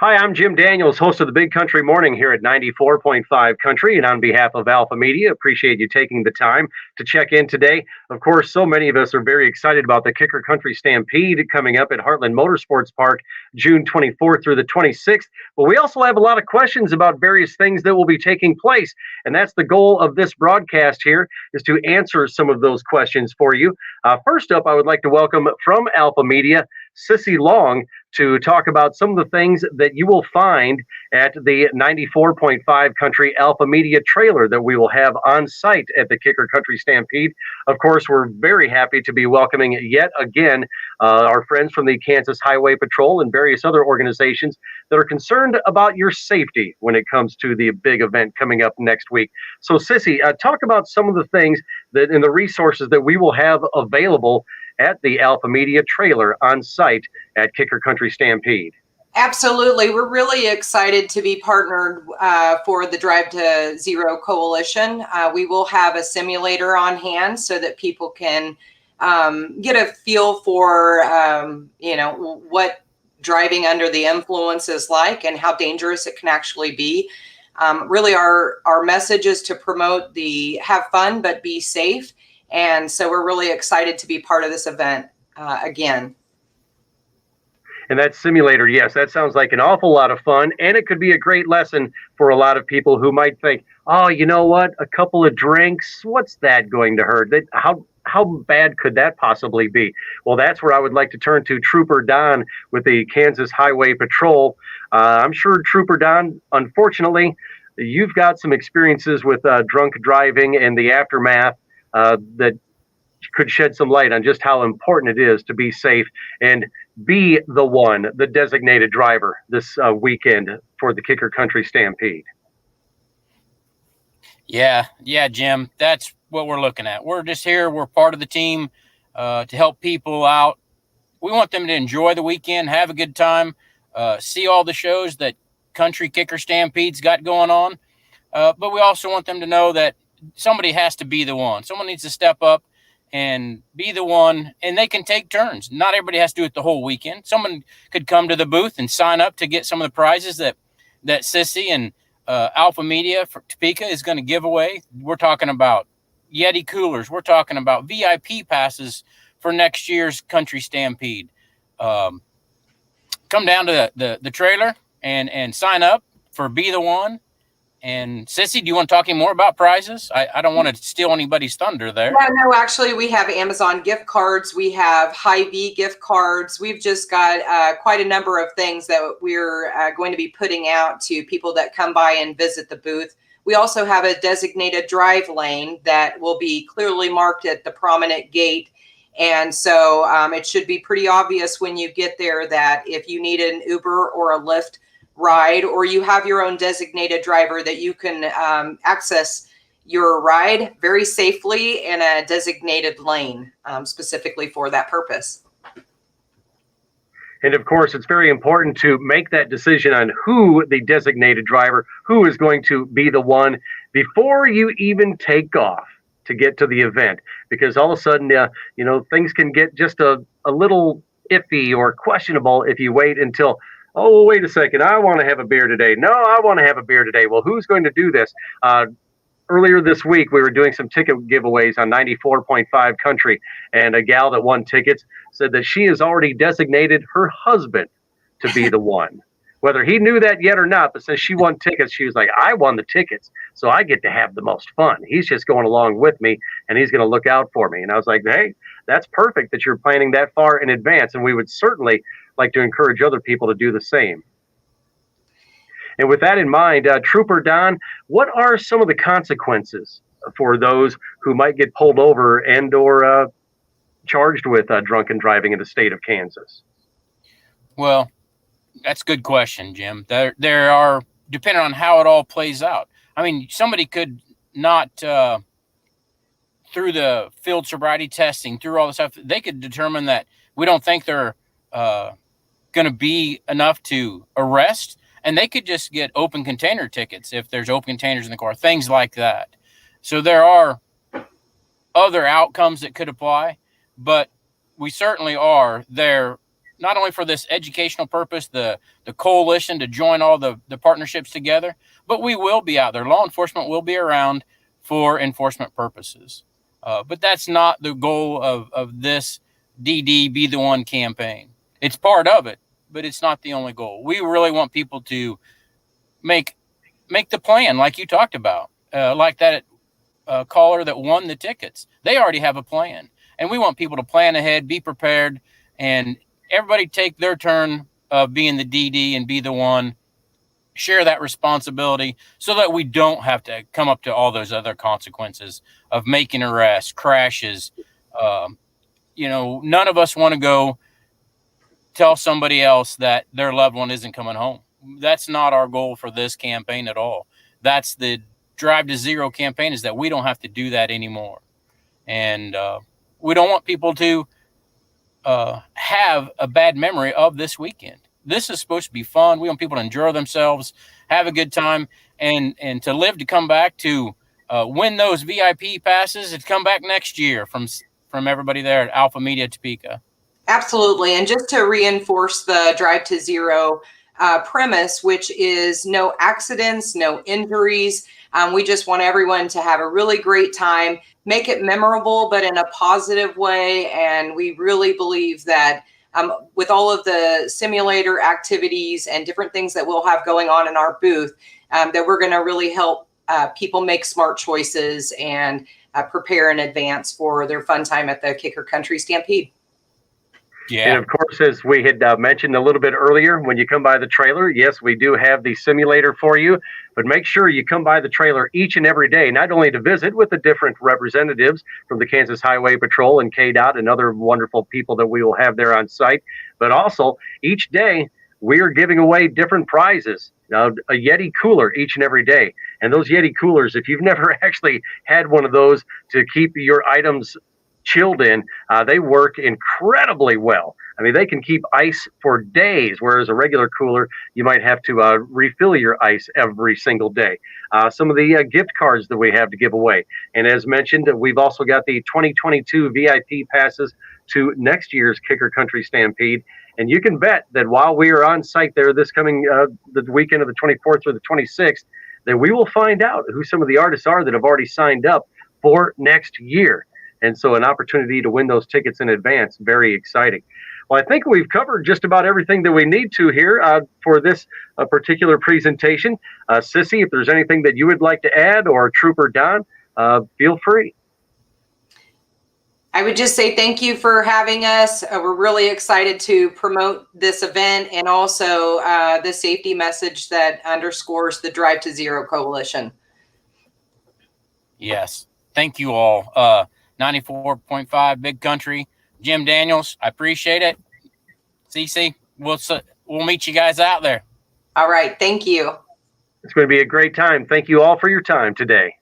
Hi, I'm Jim Daniels, host of the Big Country Morning here at 94.5 Country. And on behalf of Alpha Media, appreciate you taking the time to check in today. Of course, so many of us are very excited about the Kicker Country Stampede coming up at Heartland Motorsports Park, June 24th through the 26th. But we also have a lot of questions about various things that will be taking place. And that's the goal of this broadcast here, is to answer some of those questions for you. First up, I would like to welcome from Alpha Media, Sissy Long, to talk about some of the things that you will find at the 94.5 Country Alpha Media trailer that we will have on site at the Kicker Country Stampede. Of course, we're very happy to be welcoming yet again our friends from the Kansas Highway Patrol and various other organizations that are concerned about your safety when it comes to the big event coming up next week. So, Sissy, talk about some of the things that and the resources that we will have available at the Alpha Media trailer on site at Kicker Country Stampede. Absolutely. We're really excited to be partnered for the Drive to Zero Coalition. We will have a simulator on hand so that people can get a feel for, what driving under the influence is like and how dangerous it can actually be. Really, our message is to promote the have fun, but be safe. And so we're really excited to be part of this event again. And that simulator, yes, that sounds like an awful lot of fun. And it could be a great lesson for a lot of people who might think, oh, you know what, a couple of drinks, what's that going to hurt? How bad could that possibly be? Well, that's where I would like to turn to Trooper Don with the Kansas Highway Patrol. I'm sure, Trooper Don, unfortunately, you've got some experiences with drunk driving and the aftermath that could shed some light on just how important it is to be safe and be the designated driver this weekend for the Kicker Country Stampede. Yeah, Jim, that's what we're looking at. We're just here. We're part of the team to help people out. We want them to enjoy the weekend, have a good time, see all the shows that Country Kicker Stampede's got going on. But we also want them to know that somebody has to be the one. Someone needs to step up and be the one, and they can take turns. Not everybody has to do it the whole weekend. Someone could come to the booth and sign up to get some of the prizes that Sissy and Alpha Media for Topeka is going to give away. We're talking about Yeti coolers. We're talking about VIP passes for next year's Country Stampede. Come down to the trailer and sign up for Be the One. And Sissy, do you want to talk any more about prizes? I don't want to steal anybody's thunder there. Yeah, no, actually, we have Amazon gift cards. We have Hy-Vee gift cards. We've just got quite a number of things that we're going to be putting out to people that come by and visit the booth. We also have a designated drive lane that will be clearly marked at the prominent gate. And so it should be pretty obvious when you get there that if you need an Uber or a Lyft ride, or you have your own designated driver, that you can access your ride very safely in a designated lane specifically for that purpose. And of course, it's very important to make that decision on who the designated driver, who is going to be the one before you even take off to get to the event, because all of a sudden, things can get just a little iffy or questionable if you wait until, oh, wait a second, I want to have a beer today. No, I want to have a beer today. Well, who's going to do this? Earlier this week, we were doing some ticket giveaways on 94.5 Country, and a gal that won tickets said that she has already designated her husband to be the one. Whether he knew that yet or not, but since she won tickets, she was like, I won the tickets, so I get to have the most fun. He's just going along with me, and he's going to look out for me. And I was like, hey, that's perfect that you're planning that far in advance, and we would certainly like to encourage other people to do the same. And with that in mind, Trooper Don, what are some of the consequences for those who might get pulled over and or charged with drunken driving in the state of Kansas? Well, that's a good question, Jim. There are, depending on how it all plays out. I mean, somebody could not, through the field sobriety testing, through all the stuff, they could determine that we don't think they're going to be enough to arrest, and they could just get open container tickets if there's open containers in the car, things like that. So there are other outcomes that could apply, but we certainly are there not only for this educational purpose, the coalition to join all the partnerships together, but we will be out there. Law enforcement will be around for enforcement purposes. But that's not the goal of this DD Be the One campaign. It's part of it, but it's not the only goal. We really want people to make the plan like you talked about, like that caller that won the tickets. They already have a plan, and we want people to plan ahead, be prepared, and everybody take their turn of being the DD and be the one, share that responsibility so that we don't have to come up to all those other consequences of making arrests, crashes. None of us want to go tell somebody else that their loved one isn't coming home. That's not our goal for this campaign at all. That's the Drive to Zero campaign, is that we don't have to do that anymore. And we don't want people to have a bad memory of this weekend. This is supposed to be fun. We want people to enjoy themselves, have a good time, and to live to come back to win those VIP passes and come back next year from everybody there at Alpha Media Topeka. Absolutely. And just to reinforce the Drive to Zero premise, which is no accidents, no injuries. We just want everyone to have a really great time, make it memorable, but in a positive way. And we really believe that with all of the simulator activities and different things that we'll have going on in our booth, that we're going to really help people make smart choices and prepare in advance for their fun time at the Kicker Country Stampede. Yeah. And of course, as we had mentioned a little bit earlier, when you come by the trailer, yes, we do have the simulator for you, but make sure you come by the trailer each and every day, not only to visit with the different representatives from the Kansas Highway Patrol and KDOT and other wonderful people that we will have there on site, but also each day we are giving away different prizes. A Yeti cooler each and every day. And those Yeti coolers, if you've never actually had one of those to keep your items chilled in, they work incredibly well. I mean, they can keep ice for days, whereas a regular cooler, you might have to refill your ice every single day. Some of the gift cards that we have to give away. And as mentioned, we've also got the 2022 VIP passes to next year's Kicker Country Stampede. And you can bet that while we are on site there this coming the weekend of the 24th or the 26th, that we will find out who some of the artists are that have already signed up for next year. And so an opportunity to win those tickets in advance, very exciting. Well, I think we've covered just about everything that we need to here for this particular presentation. Sissy, if there's anything that you would like to add, or Trooper Don, feel free. I would just say thank you for having us. We're really excited to promote this event and also the safety message that underscores the Drive to Zero Coalition. Yes. Thank you all. 94.5 Big Country. Jim Daniels, I appreciate it. CC, we'll meet you guys out there. All right. Thank you. It's going to be a great time. Thank you all for your time today.